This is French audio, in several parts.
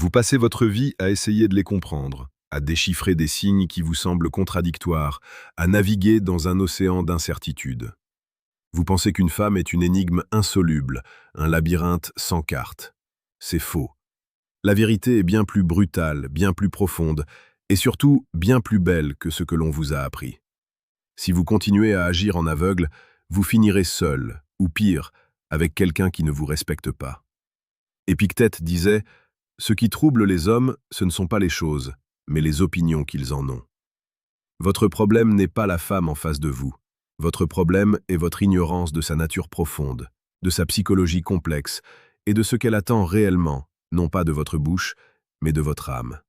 Vous passez votre vie à essayer de les comprendre, à déchiffrer des signes qui vous semblent contradictoires, à naviguer dans un océan d'incertitudes. Vous pensez qu'une femme est une énigme insoluble, un labyrinthe sans carte. C'est faux. La vérité est bien plus brutale, bien plus profonde, et surtout bien plus belle que ce que l'on vous a appris. Si vous continuez à agir en aveugle, vous finirez seul, ou pire, avec quelqu'un qui ne vous respecte pas. Épictète disait « Ce qui trouble les hommes, ce ne sont pas les choses, mais les opinions qu'ils en ont. » Votre problème n'est pas la femme en face de vous. Votre problème est votre ignorance de sa nature profonde, de sa psychologie complexe et de ce qu'elle attend réellement, non pas de votre bouche, mais de votre âme.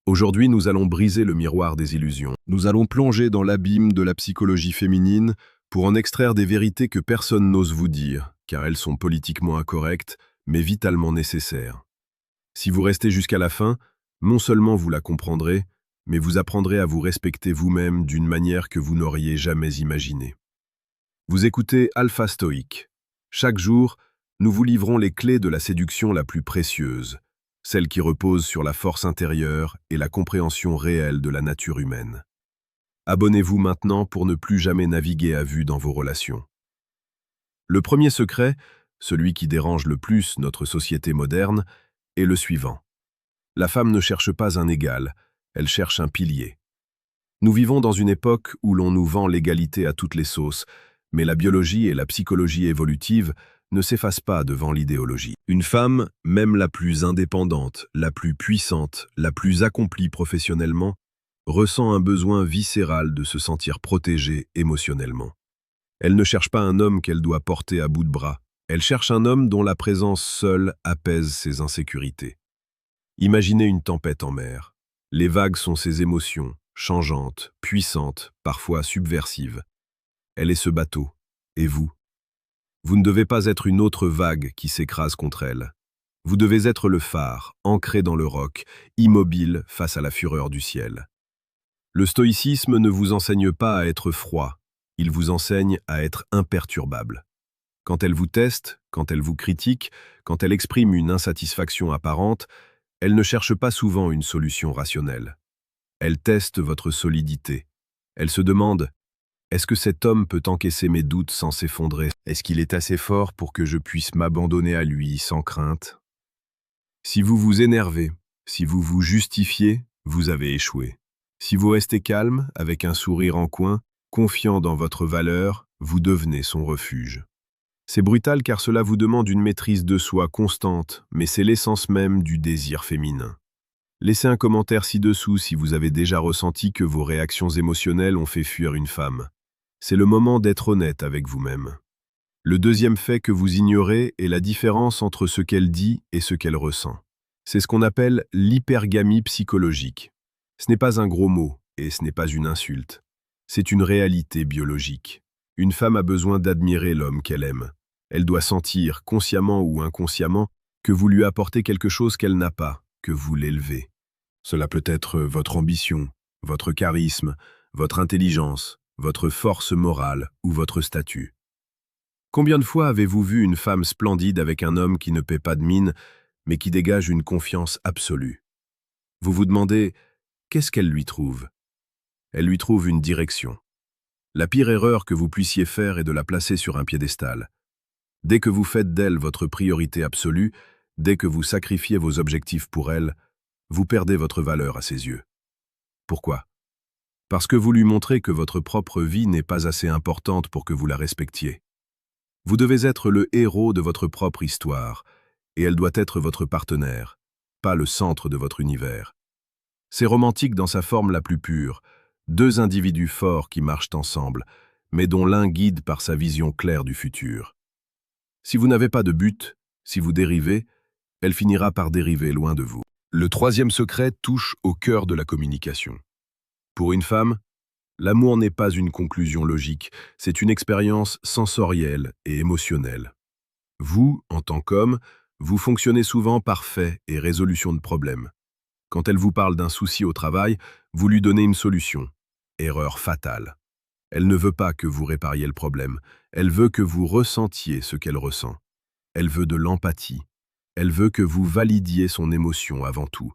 Aujourd'hui, nous allons briser le miroir des illusions. Nous allons plonger dans l'abîme de la psychologie féminine pour en extraire des vérités que personne n'ose vous dire, car elles sont politiquement incorrectes, mais vitalement nécessaires. Si vous restez jusqu'à la fin, non seulement vous la comprendrez, mais vous apprendrez à vous respecter vous-même d'une manière que vous n'auriez jamais imaginée. Vous écoutez Alpha Stoïque. Chaque jour, nous vous livrons les clés de la séduction la plus précieuse, celle qui repose sur la force intérieure et la compréhension réelle de la nature humaine. Abonnez-vous maintenant pour ne plus jamais naviguer à vue dans vos relations. Le premier secret, celui qui dérange le plus notre société moderne, est le suivant. La femme ne cherche pas un égal, elle cherche un pilier. Nous vivons dans une époque où l'on nous vend l'égalité à toutes les sauces, mais la biologie et la psychologie évolutive ne s'effacent pas devant l'idéologie. Une femme, même la plus indépendante, la plus puissante, la plus accomplie professionnellement, ressent un besoin viscéral de se sentir protégée émotionnellement. Elle ne cherche pas un homme qu'elle doit porter à bout de bras, elle cherche un homme dont la présence seule apaise ses insécurités. Imaginez une tempête en mer. Les vagues sont ses émotions, changeantes, puissantes, parfois subversives. Elle est ce bateau, et vous? Vous ne devez pas être une autre vague qui s'écrase contre elle. Vous devez être le phare, ancré dans le roc, immobile face à la fureur du ciel. Le stoïcisme ne vous enseigne pas à être froid, il vous enseigne à être imperturbable. Quand elle vous teste, quand elle vous critique, quand elle exprime une insatisfaction apparente, elle ne cherche pas souvent une solution rationnelle. Elle teste votre solidité. Elle se demande « Est-ce que cet homme peut encaisser mes doutes sans s'effondrer? Est-ce qu'il est assez fort pour que je puisse m'abandonner à lui sans crainte ?» Si vous vous énervez, si vous vous justifiez, vous avez échoué. Si vous restez calme, avec un sourire en coin, confiant dans votre valeur, vous devenez son refuge. C'est brutal car cela vous demande une maîtrise de soi constante, mais c'est l'essence même du désir féminin. Laissez un commentaire ci-dessous si vous avez déjà ressenti que vos réactions émotionnelles ont fait fuir une femme. C'est le moment d'être honnête avec vous-même. Le deuxième fait que vous ignorez est la différence entre ce qu'elle dit et ce qu'elle ressent. C'est ce qu'on appelle l'hypergamie psychologique. Ce n'est pas un gros mot et ce n'est pas une insulte. C'est une réalité biologique. Une femme a besoin d'admirer l'homme qu'elle aime. Elle doit sentir, consciemment ou inconsciemment, que vous lui apportez quelque chose qu'elle n'a pas, que vous l'élevez. Cela peut être votre ambition, votre charisme, votre intelligence, votre force morale ou votre statut. Combien de fois avez-vous vu une femme splendide avec un homme qui ne paie pas de mine, mais qui dégage une confiance absolue? Vous vous demandez, qu'est-ce qu'elle lui trouve? Elle lui trouve une direction. La pire erreur que vous puissiez faire est de la placer sur un piédestal. Dès que vous faites d'elle votre priorité absolue, dès que vous sacrifiez vos objectifs pour elle, vous perdez votre valeur à ses yeux. Pourquoi? Parce que vous lui montrez que votre propre vie n'est pas assez importante pour que vous la respectiez. Vous devez être le héros de votre propre histoire, et elle doit être votre partenaire, pas le centre de votre univers. C'est romantique dans sa forme la plus pure, deux individus forts qui marchent ensemble, mais dont l'un guide par sa vision claire du futur. Si vous n'avez pas de but, si vous dérivez, elle finira par dériver loin de vous. Le troisième secret touche au cœur de la communication. Pour une femme, l'amour n'est pas une conclusion logique, c'est une expérience sensorielle et émotionnelle. Vous, en tant qu'homme, vous fonctionnez souvent par fait et résolution de problèmes. Quand elle vous parle d'un souci au travail, vous lui donnez une solution. Erreur fatale. Elle ne veut pas que vous répariez le problème, elle veut que vous ressentiez ce qu'elle ressent. Elle veut de l'empathie. Elle veut que vous validiez son émotion avant tout.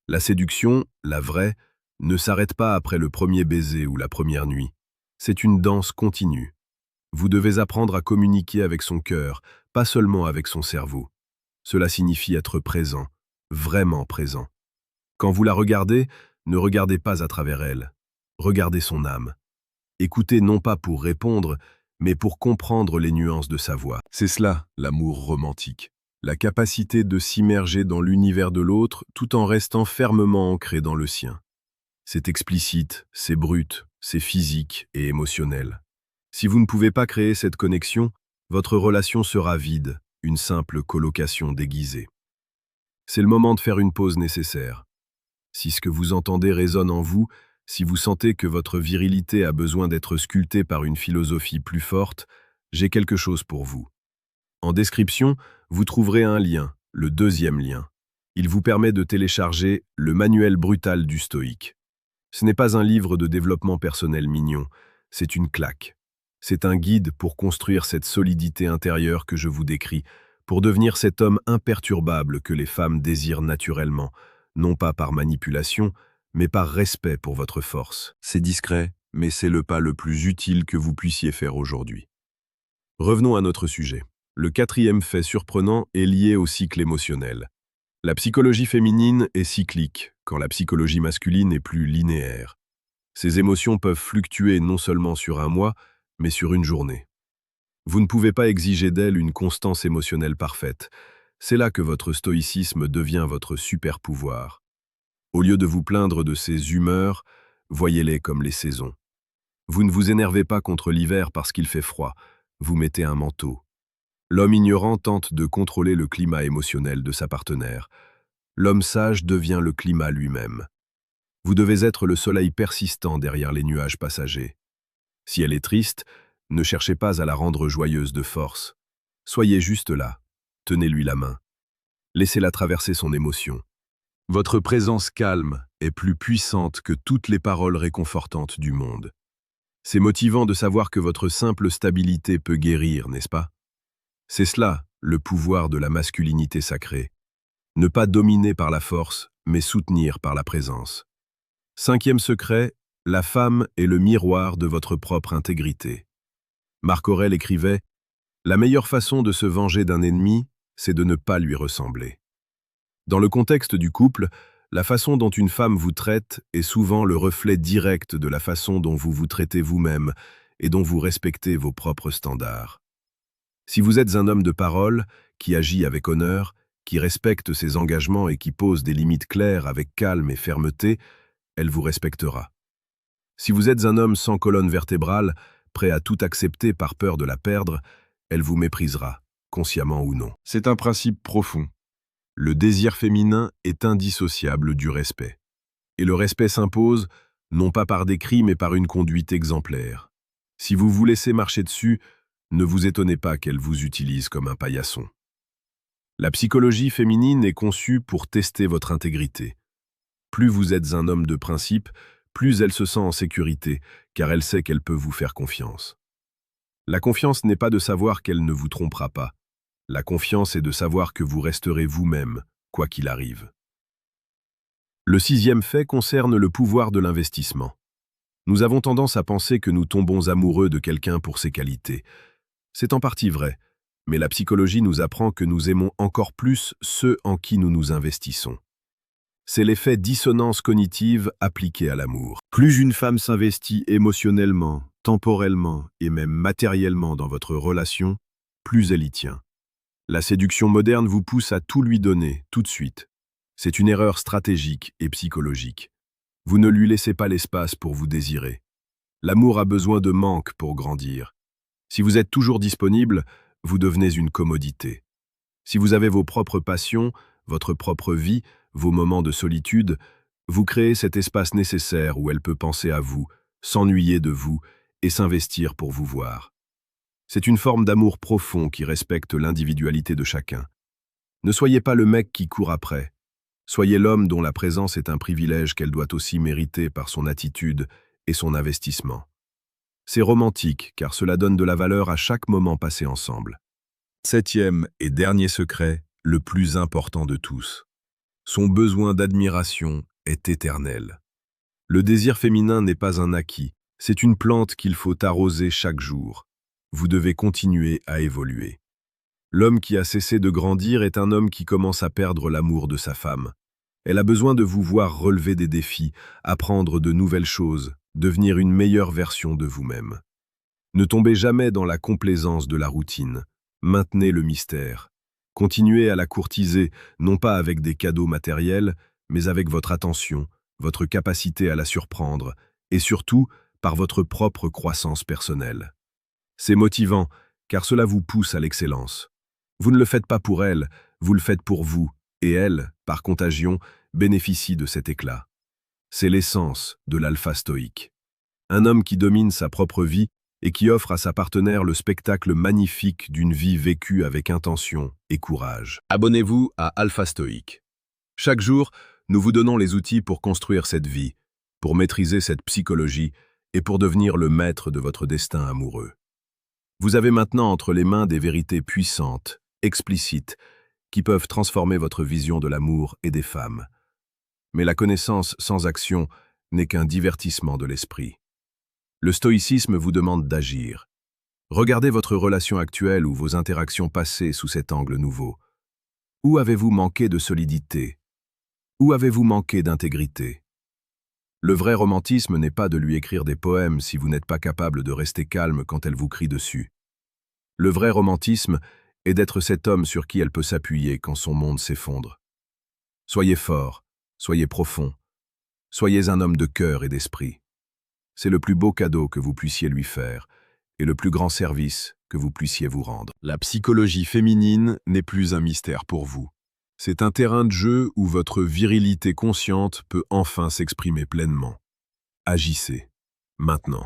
La séduction, la vraie, ne s'arrête pas après le premier baiser ou la première nuit. C'est une danse continue. Vous devez apprendre à communiquer avec son cœur, pas seulement avec son cerveau. Cela signifie être présent, vraiment présent. Quand vous la regardez, ne regardez pas à travers elle. Regardez son âme. Écoutez non pas pour répondre, mais pour comprendre les nuances de sa voix. C'est cela, l'amour romantique. La capacité de s'immerger dans l'univers de l'autre tout en restant fermement ancré dans le sien. C'est explicite, c'est brut, c'est physique et émotionnel. Si vous ne pouvez pas créer cette connexion, votre relation sera vide, une simple colocation déguisée. C'est le moment de faire une pause nécessaire. Si ce que vous entendez résonne en vous, si vous sentez que votre virilité a besoin d'être sculptée par une philosophie plus forte, j'ai quelque chose pour vous. En description, vous trouverez un lien, le deuxième lien. Il vous permet de télécharger le manuel brutal du stoïque. Ce n'est pas un livre de développement personnel mignon, c'est une claque. C'est un guide pour construire cette solidité intérieure que je vous décris, pour devenir cet homme imperturbable que les femmes désirent naturellement, non pas par manipulation, mais par respect pour votre force. C'est discret, mais c'est le pas le plus utile que vous puissiez faire aujourd'hui. Revenons à notre sujet. Le quatrième fait surprenant est lié au cycle émotionnel. La psychologie féminine est cyclique, quand la psychologie masculine est plus linéaire. Ces émotions peuvent fluctuer non seulement sur un mois, mais sur une journée. Vous ne pouvez pas exiger d'elle une constance émotionnelle parfaite. C'est là que votre stoïcisme devient votre super pouvoir. Au lieu de vous plaindre de ces humeurs, voyez-les comme les saisons. Vous ne vous énervez pas contre l'hiver parce qu'il fait froid, vous mettez un manteau. L'homme ignorant tente de contrôler le climat émotionnel de sa partenaire. L'homme sage devient le climat lui-même. Vous devez être le soleil persistant derrière les nuages passagers. Si elle est triste, ne cherchez pas à la rendre joyeuse de force. Soyez juste là, tenez-lui la main. Laissez-la traverser son émotion. Votre présence calme est plus puissante que toutes les paroles réconfortantes du monde. C'est motivant de savoir que votre simple stabilité peut guérir, n'est-ce pas? C'est cela, le pouvoir de la masculinité sacrée. Ne pas dominer par la force, mais soutenir par la présence. Cinquième secret, la femme est le miroir de votre propre intégrité. Marc Aurèle écrivait « La meilleure façon de se venger d'un ennemi, c'est de ne pas lui ressembler ». Dans le contexte du couple, la façon dont une femme vous traite est souvent le reflet direct de la façon dont vous vous traitez vous-même et dont vous respectez vos propres standards. Si vous êtes un homme de parole, qui agit avec honneur, qui respecte ses engagements et qui pose des limites claires avec calme et fermeté, elle vous respectera. Si vous êtes un homme sans colonne vertébrale, prêt à tout accepter par peur de la perdre, elle vous méprisera, consciemment ou non. C'est un principe profond. Le désir féminin est indissociable du respect. Et le respect s'impose, non pas par des cris, mais par une conduite exemplaire. Si vous vous laissez marcher dessus, ne vous étonnez pas qu'elle vous utilise comme un paillasson. La psychologie féminine est conçue pour tester votre intégrité. Plus vous êtes un homme de principe, plus elle se sent en sécurité, car elle sait qu'elle peut vous faire confiance. La confiance n'est pas de savoir qu'elle ne vous trompera pas. La confiance est de savoir que vous resterez vous-même, quoi qu'il arrive. Le sixième fait concerne le pouvoir de l'investissement. Nous avons tendance à penser que nous tombons amoureux de quelqu'un pour ses qualités. C'est en partie vrai, mais la psychologie nous apprend que nous aimons encore plus ceux en qui nous nous investissons. C'est l'effet dissonance cognitive appliqué à l'amour. Plus une femme s'investit émotionnellement, temporellement et même matériellement dans votre relation, plus elle y tient. La séduction moderne vous pousse à tout lui donner, tout de suite. C'est une erreur stratégique et psychologique. Vous ne lui laissez pas l'espace pour vous désirer. L'amour a besoin de manque pour grandir. Si vous êtes toujours disponible, vous devenez une commodité. Si vous avez vos propres passions, votre propre vie, vos moments de solitude, vous créez cet espace nécessaire où elle peut penser à vous, s'ennuyer de vous et s'investir pour vous voir. C'est une forme d'amour profond qui respecte l'individualité de chacun. Ne soyez pas le mec qui court après. Soyez l'homme dont la présence est un privilège qu'elle doit aussi mériter par son attitude et son investissement. C'est romantique car cela donne de la valeur à chaque moment passé ensemble. Septième et dernier secret, le plus important de tous. Son besoin d'admiration est éternel. Le désir féminin n'est pas un acquis, c'est une plante qu'il faut arroser chaque jour. Vous devez continuer à évoluer. L'homme qui a cessé de grandir est un homme qui commence à perdre l'amour de sa femme. Elle a besoin de vous voir relever des défis, apprendre de nouvelles choses, devenir une meilleure version de vous-même. Ne tombez jamais dans la complaisance de la routine. Maintenez le mystère. Continuez à la courtiser, non pas avec des cadeaux matériels, mais avec votre attention, votre capacité à la surprendre, et surtout par votre propre croissance personnelle. C'est motivant, car cela vous pousse à l'excellence. Vous ne le faites pas pour elle, vous le faites pour vous, et elle, par contagion, bénéficie de cet éclat. C'est l'essence de l'alpha stoïque. Un homme qui domine sa propre vie et qui offre à sa partenaire le spectacle magnifique d'une vie vécue avec intention et courage. Abonnez-vous à Alpha Stoïque. Chaque jour, nous vous donnons les outils pour construire cette vie, pour maîtriser cette psychologie et pour devenir le maître de votre destin amoureux. Vous avez maintenant entre les mains des vérités puissantes, explicites, qui peuvent transformer votre vision de l'amour et des femmes. Mais la connaissance sans action n'est qu'un divertissement de l'esprit. Le stoïcisme vous demande d'agir. Regardez votre relation actuelle ou vos interactions passées sous cet angle nouveau. Où avez-vous manqué de solidité? Où avez-vous manqué d'intégrité? Le vrai romantisme n'est pas de lui écrire des poèmes si vous n'êtes pas capable de rester calme quand elle vous crie dessus. Le vrai romantisme est d'être cet homme sur qui elle peut s'appuyer quand son monde s'effondre. Soyez fort, soyez profond, soyez un homme de cœur et d'esprit. C'est le plus beau cadeau que vous puissiez lui faire et le plus grand service que vous puissiez vous rendre. La psychologie féminine n'est plus un mystère pour vous. C'est un terrain de jeu où votre virilité consciente peut enfin s'exprimer pleinement. Agissez, maintenant.